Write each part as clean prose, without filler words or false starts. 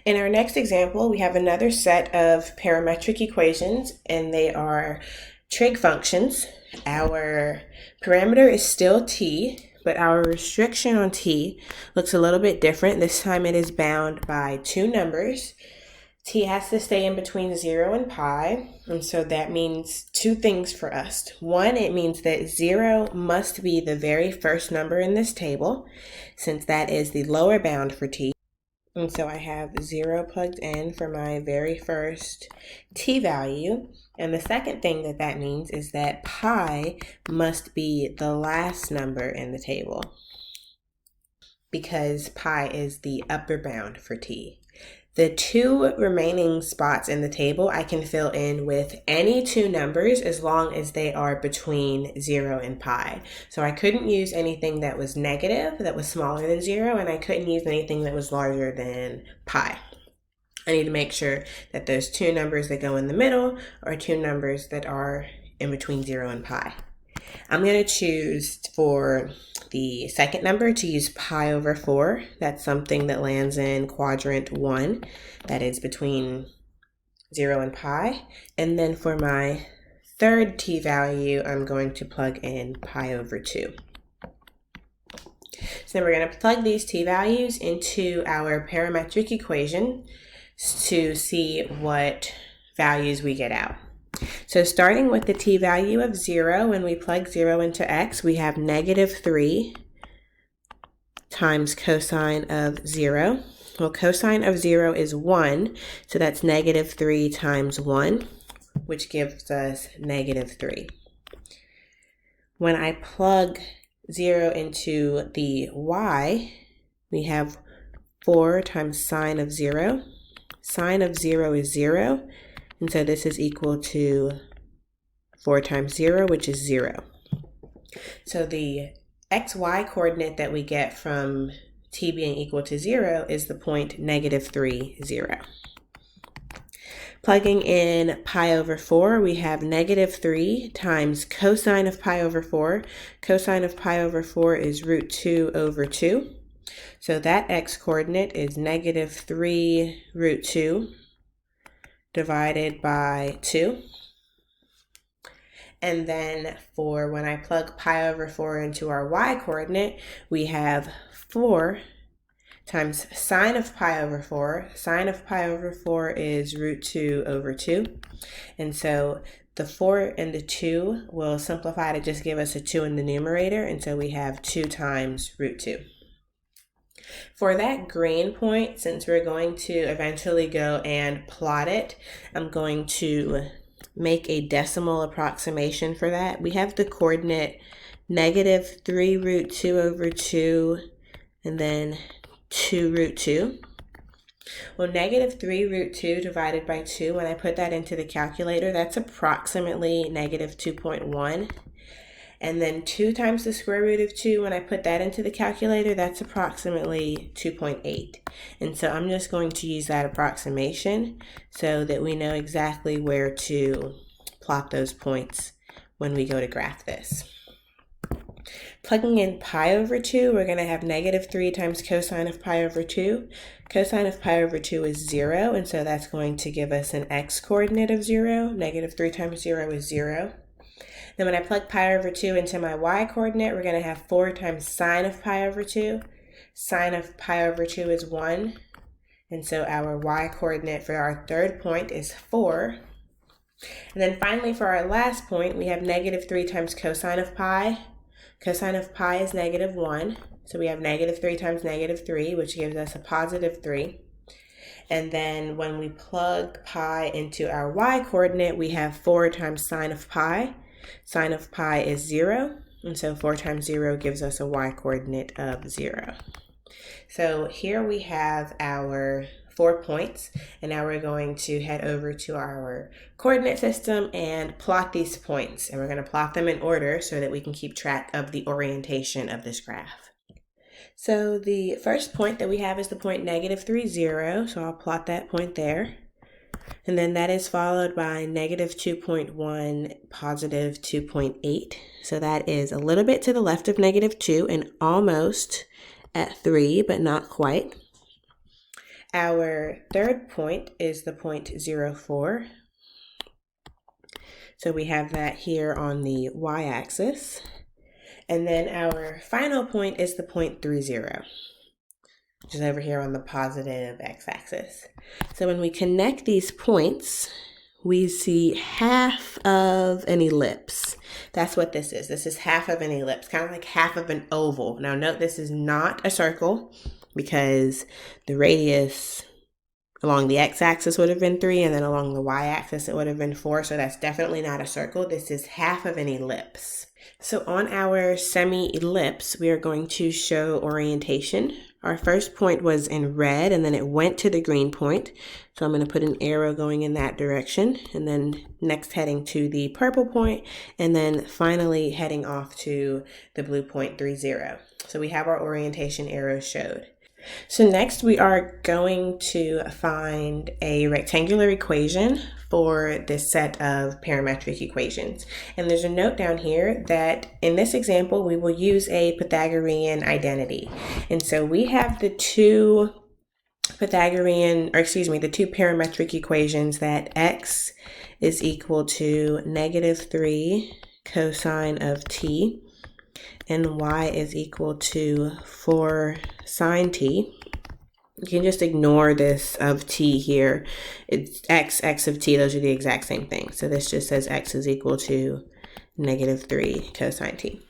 In our next example, we have another set of parametric equations, and they are trig functions. Our parameter is still t, but our restriction on t looks a little bit different. This time it is bound by two numbers. T has to stay in between 0 and pi, and so that means two things for us. One, it means that 0 must be the very first number in this table, since that is the lower bound for t. And so I have 0 plugged in for my very first t value. And the second thing that means is that pi must be the last number in the table, because pi is the upper bound for t. The two remaining spots in the table I can fill in with any two numbers as long as they are between 0 and pi. So I couldn't use anything that was negative, that was smaller than 0, and I couldn't use anything that was larger than pi. I need to make sure that those two numbers that go in the middle are two numbers that are in between 0 and pi. I'm going to choose for the second number to use pi over 4. That's something that lands in quadrant 1. That is between 0 and pi. And then for my third t value, I'm going to plug in pi over 2. So then we're going to plug these t values into our parametric equation to see what values we get out. So starting with the t value of 0, when we plug 0 into x, we have -3 times cosine of 0. Well, cosine of 0 is 1, so that's -3 times 1, which gives us -3. When I plug 0 into the y, we have 4 times sine of 0. Sine of 0 is 0. And so this is equal to 4 times 0, which is 0. So the xy coordinate that we get from t being equal to 0 is the point -3, 0. Plugging in pi over 4, we have -3 times cosine of pi over 4. Cosine of pi over 4 is root 2 over 2. So that x coordinate is -3 root 2. Divided by 2. And then for when I plug pi over 4 into our y coordinate, we have 4 times sine of pi over 4. Sine of pi over 4 is root 2 over 2. And so the 4 and the 2 will simplify to just give us a 2 in the numerator. And so we have 2 times root 2. For that green point, since we're going to eventually go and plot it, I'm going to make a decimal approximation for that. We have the coordinate -3 root 2 over 2 and then 2 root 2. Well, -3 root 2 divided by 2, when I put that into the calculator, that's approximately -2.1. And then 2 times the square root of 2, when I put that into the calculator, that's approximately 2.8. And so I'm just going to use that approximation so that we know exactly where to plot those points when we go to graph this. Plugging in pi over 2, we're going to have -3 times cosine of pi over 2. Cosine of pi over 2 is 0, and so that's going to give us an x coordinate of 0. -3 times 0 is 0. Then when I plug pi over 2 into my y coordinate, we're going to have 4 times sine of pi over 2. Sine of pi over 2 is 1. And so our y coordinate for our third point is 4. And then finally for our last point, we have -3 times cosine of pi. Cosine of pi is -1. So we have -3 times -3, which gives us a +3. And then when we plug pi into our y coordinate, we have 4 times sine of pi. Sine of pi is 0, and so 4 times 0 gives us a y coordinate of 0. So here we have our 4 points, and now we're going to head over to our coordinate system and plot these points. And we're going to plot them in order so that we can keep track of the orientation of this graph. So the first point that we have is the point -3, 0, so I'll plot that point there. And then that is followed by -2.1, +2.8. So that is a little bit to the left of -2 and almost at 3, but not quite. Our third point is the point 0,4. So we have that here on the y-axis. And then our final point is the point 3,0, which is over here on the positive x-axis. So when we connect these points, we see half of an ellipse. That's what this is. This is half of an ellipse, kind of like half of an oval. Now note this is not a circle because the radius along the x-axis would have been 3, and then along the y-axis it would have been 4. So that's definitely not a circle. This is half of an ellipse. So on our semi-ellipse, we are going to show orientation. Our first point was in red, and then it went to the green point. So I'm going to put an arrow going in that direction, and then next heading to the purple point, and then finally heading off to the blue point 3,0. So we have our orientation arrows showed. So next we are going to find a rectangular equation for this set of parametric equations. And there's a note down here that in this example we will use a Pythagorean identity. And so we have the two parametric equations that x is equal to -3 cosine of t and y is equal to 4 sine t. You can just ignore this of t here. It's x of t, those are the exact same thing. So this just says x is equal to -3 cosine t.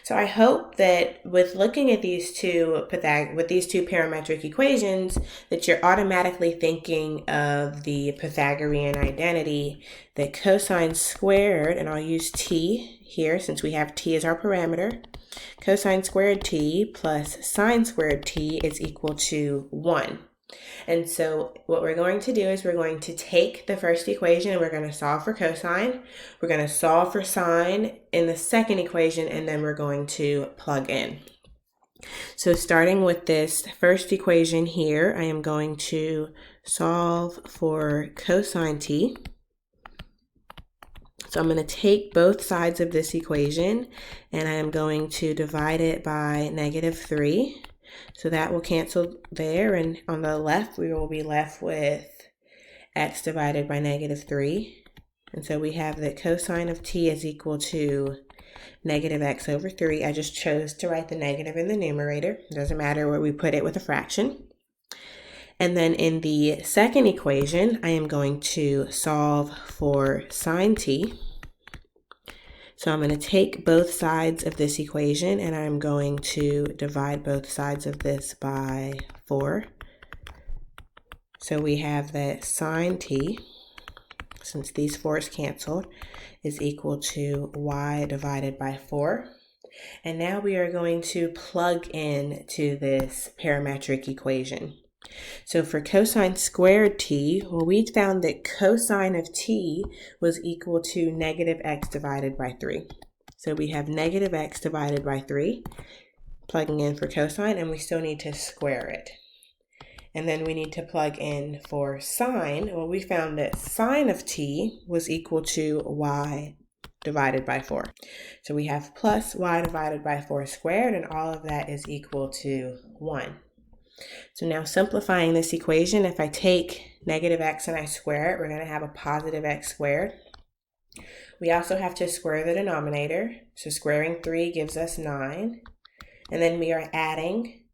So I hope that with looking at these two parametric equations that you're automatically thinking of the Pythagorean identity that cosine squared, and I'll use t here since we have t as our parameter, cosine squared t plus sine squared t is equal to 1. And so what we're going to do is we're going to take the first equation and we're going to solve for cosine. We're going to solve for sine in the second equation, and then we're going to plug in. So starting with this first equation here, I am going to solve for cosine t. So I'm going to take both sides of this equation and I am going to divide it by -3. So that will cancel there, and on the left we will be left with x divided by -3. And so we have that cosine of t is equal to -x over 3. I just chose to write the negative in the numerator. It doesn't matter where we put it with a fraction. And then in the second equation, I am going to solve for sine t. So I'm going to take both sides of this equation and I'm going to divide both sides of this by 4. So we have that sine t, since these 4's canceled, is equal to y divided by 4. And now we are going to plug in to this parametric equation. So for cosine squared t, well, we found that cosine of t was equal to -x divided by 3. So we have -x divided by 3, plugging in for cosine, and we still need to square it. And then we need to plug in for sine. Well, we found that sine of t was equal to y divided by 4. So we have plus y divided by 4 squared, and all of that is equal to 1. So now simplifying this equation, if I take -x and I square it, we're going to have a positive x squared. We also have to square the denominator. So squaring 3 gives us 9. And then we are adding.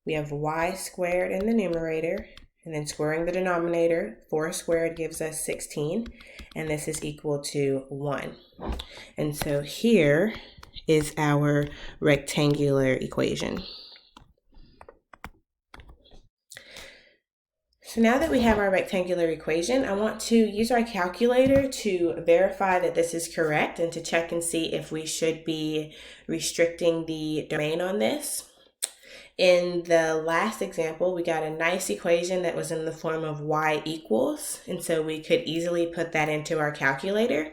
We have y squared in the numerator. And then squaring the denominator, 4 squared gives us 16. And this is equal to 1. And so here is our rectangular equation. So now that we have our rectangular equation, I want to use our calculator to verify that this is correct and to check and see if we should be restricting the domain on this. In the last example, we got a nice equation that was in the form of y equals, and so we could easily put that into our calculator.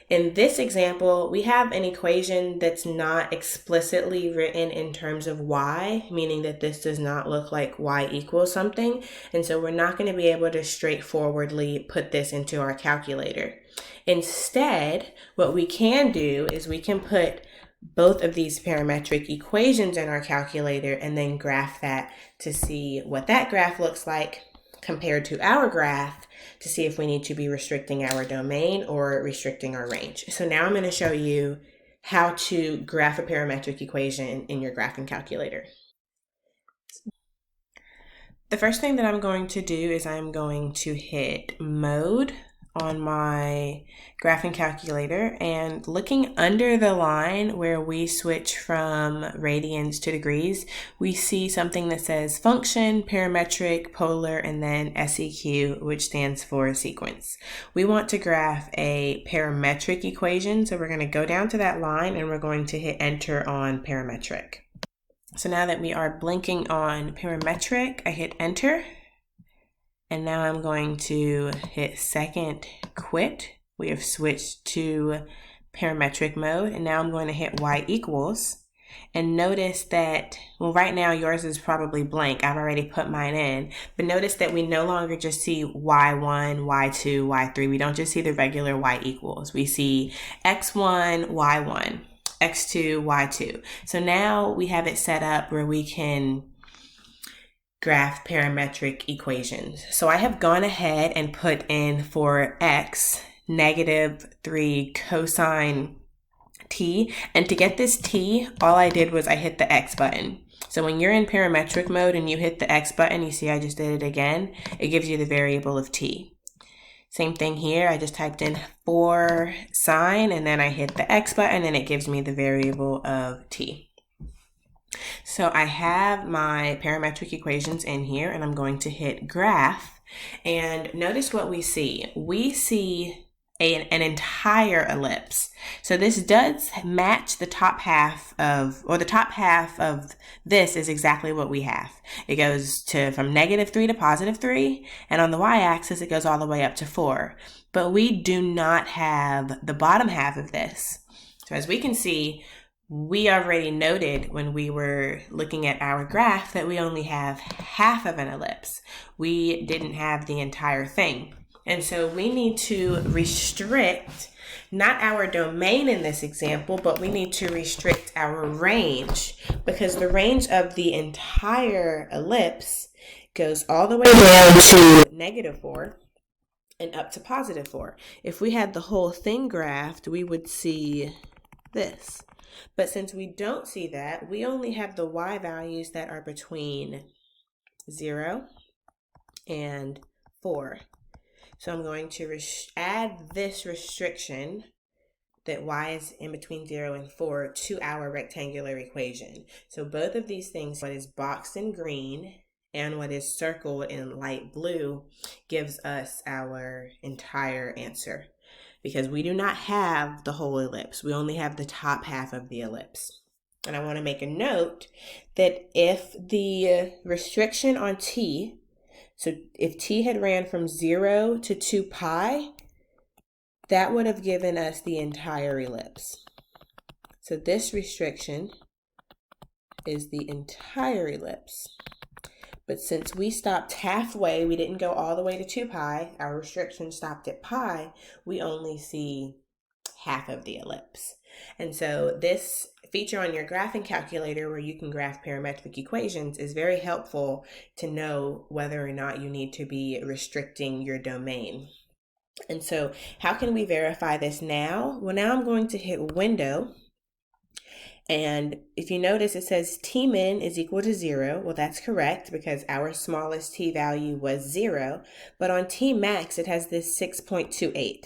In this example, we have an equation that's not explicitly written in terms of y, meaning that this does not look like y equals something. And so we're not going to be able to straightforwardly put this into our calculator. Instead, what we can do is we can put both of these parametric equations in our calculator and then graph that to see what that graph looks like compared to our graph to see if we need to be restricting our domain or restricting our range. So now I'm going to show you how to graph a parametric equation in your graphing calculator. The first thing that I'm going to do is I'm going to hit mode on my graphing calculator, and looking under the line where we switch from radians to degrees, we see something that says function, parametric, polar, and then SEQ, which stands for sequence. We want to graph a parametric equation, so we're going to go down to that line and we're going to hit enter on parametric. So now that we are blinking on parametric, I hit enter. And now I'm going to hit second quit. We have switched to parametric mode. And now I'm going to hit y equals. And notice that, well, right now yours is probably blank. I've already put mine in. But notice that we no longer just see y1, y2, y3. We don't just see the regular y equals. We see x1, y1, x2, y2. So now we have it set up where we can graph parametric equations. So I have gone ahead and put in for x -3 cosine t, and to get this t, all I did was I hit the x button. So when you're in parametric mode and you hit the x button, you see I just did it again, it gives you the variable of t. Same thing here, I just typed in 4 sine and then I hit the x button and it gives me the variable of t. So I have my parametric equations in here and I'm going to hit graph, and notice what we see. We see an entire ellipse. So this does match the top half of, or the top half of this is exactly what we have. It goes from -3 to +3, and on the y-axis it goes all the way up to 4. But we do not have the bottom half of this. So as we can see, we already noted when we were looking at our graph that we only have half of an ellipse. We didn't have the entire thing. And so we need to restrict not our domain in this example, but we need to restrict our range, because the range of the entire ellipse goes all the way down to -4 and up to +4. If we had the whole thing graphed, we would see this. But since we don't see that, we only have the y values that are between 0 and 4. So I'm going to add this restriction that y is in between 0 and 4 to our rectangular equation. So both of these things, what is boxed in green and what is circled in light blue, gives us our entire answer, because we do not have the whole ellipse. We only have the top half of the ellipse. And I want to make a note that if the restriction on t, so if t had ran from 0 to 2 pi, that would have given us the entire ellipse. So this restriction is the entire ellipse. But since we stopped halfway, we didn't go all the way to 2 pi, our restriction stopped at pi, we only see half of the ellipse. And so this feature on your graphing calculator where you can graph parametric equations is very helpful to know whether or not you need to be restricting your domain. And so how can we verify this now? Well, now I'm going to hit window. And if you notice, it says Tmin is equal to 0. Well, that's correct because our smallest t value was 0. But on Tmax, it has this 6.28.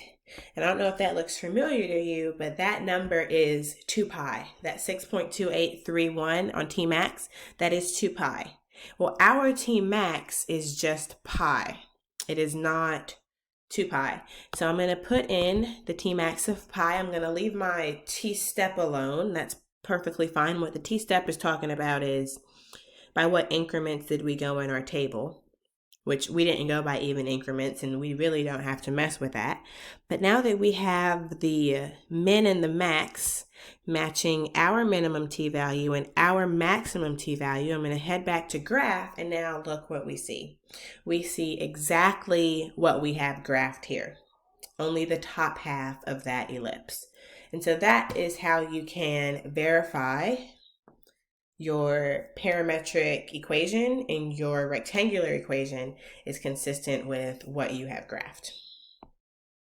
And I don't know if that looks familiar to you, but that number is 2 pi. That 6.2831 on Tmax, that is 2 pi. Well, our Tmax is just pi. It is not 2 pi. So I'm going to put in the Tmax of pi. I'm going to leave my t-step alone. That's perfectly fine. What the t-step is talking about is by what increments did we go in our table, which we didn't go by even increments, and we really don't have to mess with that. But now that we have the min and the max matching our minimum t value and our maximum t value, I'm going to head back to graph, and now look what we see. We see exactly what we have graphed here, only the top half of that ellipse. And so that is how you can verify your parametric equation and your rectangular equation is consistent with what you have graphed.